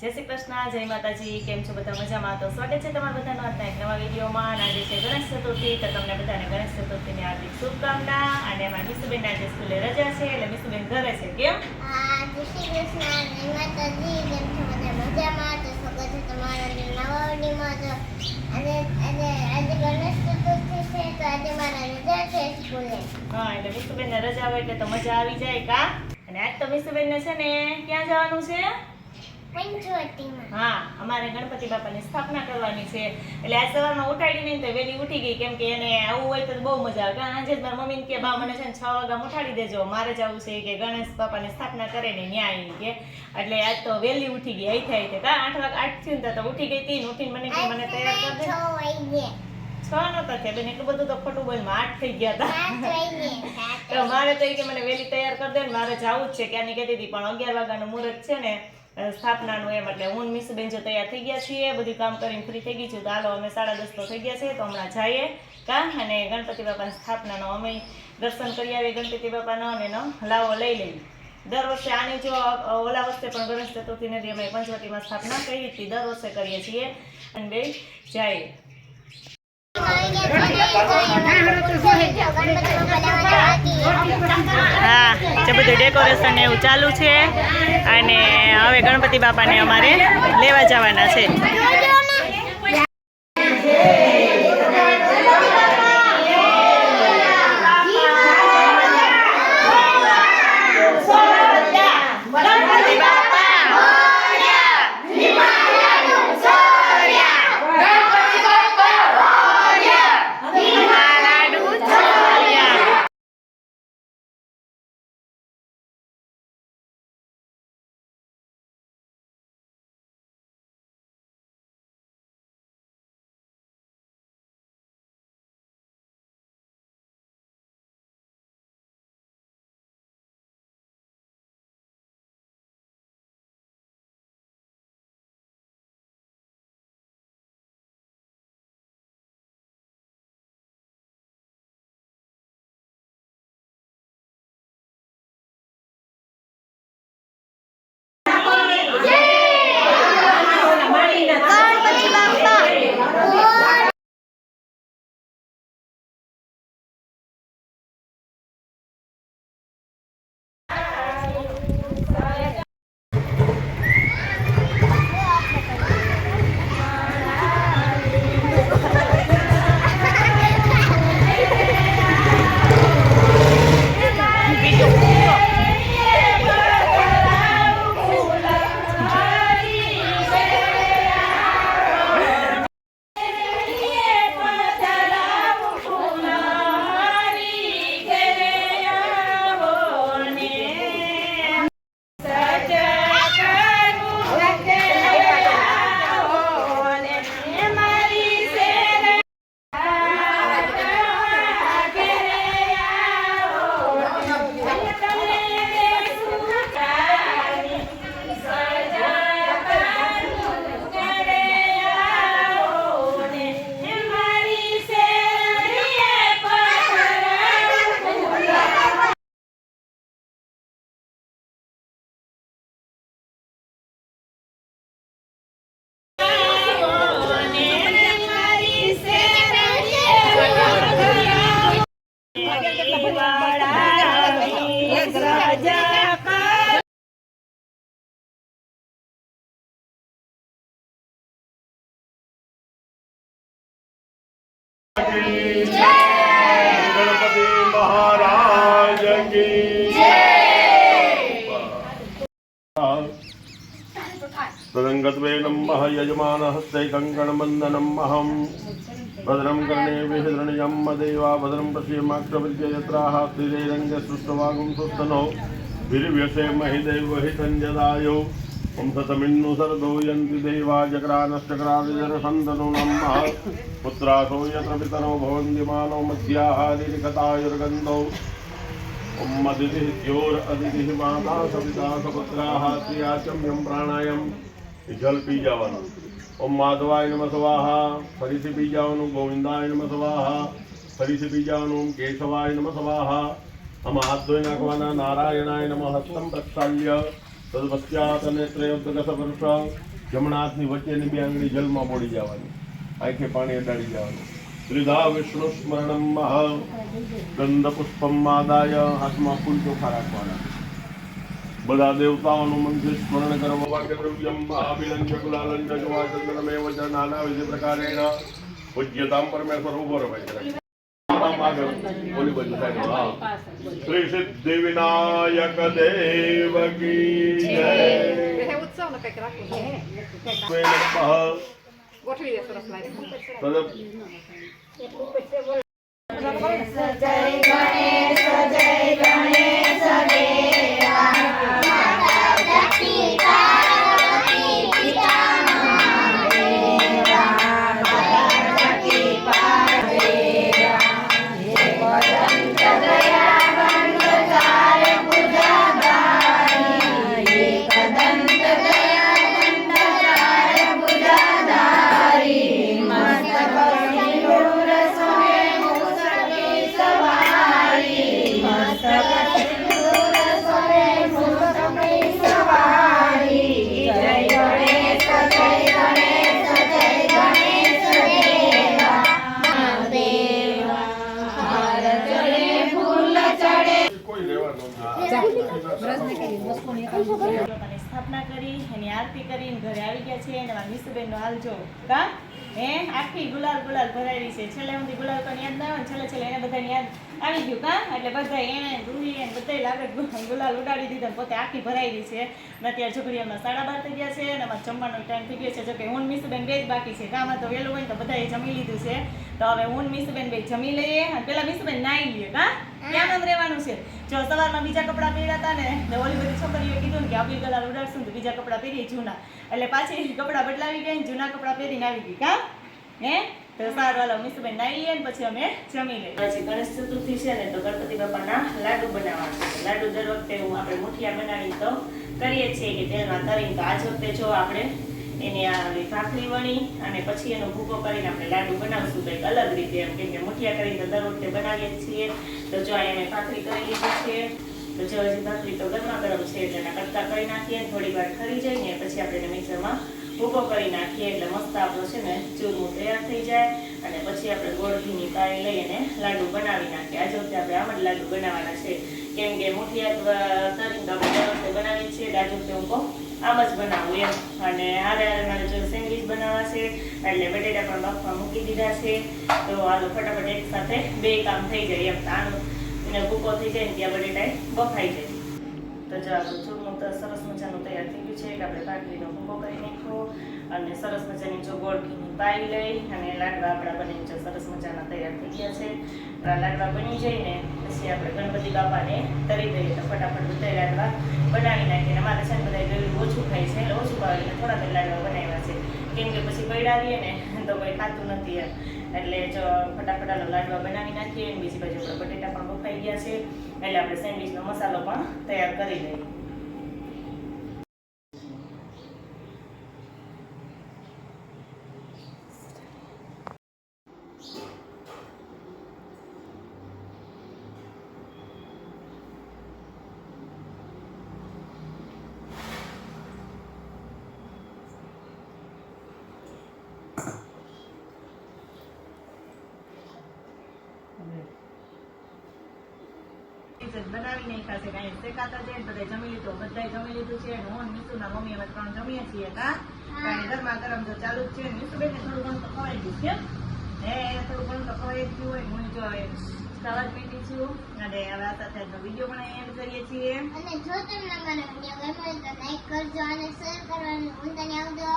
जय श्री कृष्ण, जय माताजी। केम छो बधा मजामां? तो स्वागत है तमारा बधानो આજના એક નવા વિડીયોમાં। આજે છે ગણેશ ચતુર્થી, તો તમને બધાને ગણેશ ચતુર્થીની હાર્દિક શુભકામના। અને અમારા મિસુબેન આજે સ્કૂલે રજા છે એટલે મિસુબેન ઘરે છે। કેમ? જય શ્રી કૃષ્ણ, જય માતાજી। કેમ છો બધા મજામાં? તો સ્વાગત છે તમારા નવા વિડીયોમાં। તો આજે ગણેશ ચતુર્થી છે, તો આજે મારા રજા છે સ્કૂલે। હા, એટલે મિસુબેનને રજા હોય એટલે તો મજા આવી જાય કા? અને આજ તો મિસુબેનને છે ને ક્યાં જવાનું છે? પંચવટીમાં। હા, અમારે ગણપતિ બાપાની સ્થાપના કરવાની છે એટલે આજ સવારમાં ઉઠાડીને તો વેલી ઉઠી ગઈ, કેમ કે એને આવું હોય તો બહુ મજા આવે। આજે જ મારી મમ્મીને કે બા મને છે ને 6 વાગ્યા ઉઠાડી દેજો, મારે જવું છે કે ગણેશ બાપાની સ્થાપના કરે ને ન્યાય કે એટલે આજ તો વેલી ઉઠી ગઈ। આઈ કા 8 થયું ને તો ઉઠી ગઈ તી। ઉઠીને મને કે મને તૈયાર કર દે। 6 વાગે 6 નતા થયા બેન, એટલું બધું તો ખોટું બોલમાં 8 થઈ ગયા હતા। 7 વાગે તો મારે તો કે મને વેલી તૈયાર કરી દે ને મારે જવું જ છે ક્યાંની કહેતી હતી, પણ 11 વાગ્યાનું મુહૂર્ત છે ને સ્થાપનાનું, એમ એટલે હું મિસુબેન જો તૈયાર થઈ ગયા છીએ, બધું કામ કરીને ફ્રી થઈ ગઈ છું। તો હાલો અમે 10:30 તો થઈ ગયા છે, તો હમણાં જઈએ કા અને ગણપતિ બાપાની સ્થાપનાનો અમે દર્શન કરી આવીએ ગણપતિ બાપાનો અને એનો લાવો લઈ લઈએ। દર વર્ષે આની જો ઓલા વર્ષે પણ ગણેશ ચતુર્થીની અમે પંચવટીમાં સ્થાપના કરી હતી, દર વર્ષે કરીએ છીએ અને બે જઈએ। હા, જે બધું ડેકોરેશન એવું ચાલુ છે અને હવે ગણપતિ બાપાને અમારે લેવા જવાના છે। गणपति महाराज की तदंगत्वे नमः यजमानहस्ते कंकणबन्धनम् अहं भद्रं कर्णेभिः शृणुयाम देवा भद्रं पश्येमाक्षभिर्य यत्राः स्थिरैरङ्गे सुष्ठुवागुं सुस्तनो वीर्यसे महिदेवहि संजदायो ओम सतमिन्नु सर्दो यन्ति देवा जक्रानश्चक्रादिजनसन्दनो नमः पुत्रासो यत्र पितरो भवन्ति मानो मध्याहादिकतायुर्गन्धौ ओम अदितिः द्योर अदितिः माता सविता सपुत्राः त्रियाचम्यं प्राणायाम जल पी जावनु। ओम माधवाय नमः स्वाहा, फरीसी पी जावनु। गोविंदाय नमः स्वाहा, फरीसी पी जावनु। ओम केशवाय नमः स्वाहा। हम हाथ धोई नाखवाना। नारायणाय नमः हस्तं प्रक्षाल्य तद्वस्यात नेत्रयोद्गसवर्ष જમણા હાથની વચ્ચેની બે આંગળી જલમાં બોળી જવાની, આંખે પાણી અડાડી જવાનું. ત્રિધા વિષ્ણુ સ્મરણમ મહ ગંધ પુષ્પમ આદાય, હાથમાં ફૂલ ચોખા રાખવાના. બધા દેવતાઓનું મનથી સ્મરણ કરવા. વાક્ય દ્રવ્યમ મહાબિલંચ ગુલાલંચ જવાચંદનમેવ ચ નાના વિધિ પ્રકારેણ પૂજ્યતામ પરમેશ્વર ઉભો રહે છે. બોલી બાજુ સાહેબ. શ્રી સિદ્ધિ વિનાયક દેવ કી જય. ગોઠવી દે સરસ લાગે. લોકોની સ્થાપના કરી, એની આરતી કરીને ઘરે આવી ગયા છે. અને મારા મિસુબેનનો હાલ જો કા આખી ગુલાલ ભરાયેલી છે. છેલ્લે સુધી ગુલાલ પણ યાદ ના આવે, છેલ્લે એને બધાને યાદ આવી ગયું કા, એટલે બધા એને રૂહી એને બધા લાગે ગુલાલ ઉડાડી દીધા, પોતે આખી ભરાયેલી છે. અને અત્યારે છોકરીઓમાં 12:30 થઈ ગયા છે અને અમારે જમવાનો ટાઈમ થઈ ગયો છે. જોકે હું મિસુબેન બે જ બાકી છે. કામ તો વહેલું હોય તો બધાએ જમી લીધું છે. તો હવે હું મિસુબેન બે જમી લઈએ અને પેલા મિસુબેન નાઈ લઈએ કા, ત્યાં આમ રહેવાનું છે. જો સવારમાં બીજા કપડાં પહેર્યા હતા ને, ઓલી બધી છોકરીઓએ કીધું ને કે આપણી ગુલાલ ઉડાડશું તો બીજા કપડાં પહેરીએ જૂના, એટલે પાછી કપડાં બદલાવી ગયા, જૂના કપડાં પહેરીને આવી ગઈ કા. તો સારું, હાલો મિસુબેન નાઈ લઈએ ને પછી અમે જમી લઈએ. પછી ગણેશ ચતુર્થી છે ને, તો ગણપતિ બાપાના લાડુ બનાવવાના છે. લાડુ દર વખતે આપણે મુઠિયા બનાવી તો કરીએ છીએ કે તેલમાં તળીને, તો આજ વખતે જો આપણે એની આ ભાખરી વણી અને પછી એનો ભૂકો કરીને આપણે લાડુ બનાવશું કંઈક અલગ રીતે, એમ કેમ કે મુઠિયા કરીને તો દર વખતે બનાવીએ જ છીએ. તો જો એને ભાખરી કરી લીધી છે. તો જો હજી ભાખરી તો ગરમા ગરમ છે એટલે એના કટકા કરી નાખીએ, થોડી વાર ઠરી જાય ને પછી આપણે એને મિક્સરમાં ભૂકો કરી નાખીએ એટલે મસ્ત આપણો છે ને ચૂરમું તૈયાર થઈ જાય. અને પછી આપણે ગોળ ઘીની પાણી લઈ અને લાડુ બનાવી નાખીએ. આજે વખતે આપણે આમ જ લાડુ બનાવવાના છે, કેમ કે મુઠિયા તરીને તો આપણે દર વખતે બનાવીએ છીએ. આજે વખતે હું કહું આમ જ બનાવું એમ. અને હારે મારે જો સેન્ડવીચ બનાવવા છે એટલે બટેટા પણ બાફવા મૂકી દીધા છે. તો હાલો ફટાફટ એક સાથે બે કામ થઈ જાય એમ. આનો એને ભૂકો થઈ જાય ને ત્યાં બટેટા બફાઈ જાય. તો જો આપણું ચૂરમું તો સરસ મજાનું તૈયાર થઈ ગયું છે કે આપણે ભાખરીનો ભૂકો કરી નાખ્યો અને સરસ મજાની જો ગોળ ઘીની પાઈ લઈ અને લાડવા આપણા બનીને જો સરસ મજાના તૈયાર થઈ ગયા છે. લાડવા બની જાય ને પછી આપણે ગણપતિ બાપાને તરી દઈએ તો ફટાફટ બધા લાડવા બનાવી નાખીએ. અમારે છે ને બધા ગળ્યું ઓછું ખાય છે એટલે ઓછું ભાવે એટલે થોડાક લાડવા બનાવ્યા છે, કેમ કે પછી પૈડા રહીએ ને તો કોઈ ખાતું નથી એમ. એટલે જો ફટાફટ લાડવા બનાવી નાખીએ. બીજી બાજુ આપણે બટેટા પણ બફાઈ ગયા છે એટલે આપણે સેન્ડવીચનો મસાલો પણ તૈયાર કરી લઈએ. બનાવી નહીં ખાશે કાંઈ શેકાતા છે, બધા જમી લીધું, બધાએ જમી લીધું છે. હું મીસુના મમ્મી અમે 3 જમીએ છીએ કા, કારણ ગરમા ગરમ તો ચાલુ જ છે. મીસુબેન થોડું ઘણું તો ખવાઈ ગયું છે, થોડું ઘણું તો ખવાઈ જ ગયું હોય. હું જો સલાડ પીધી છું અને હવે આ સાથે વિડીયો પણ એડ કરીએ છીએ. અને જો તમને મારો વિડીયો ગમ્યો હોય તો લાઈક કરજો અને શેર કરવાનું ભૂલતા નહીં. આવજો.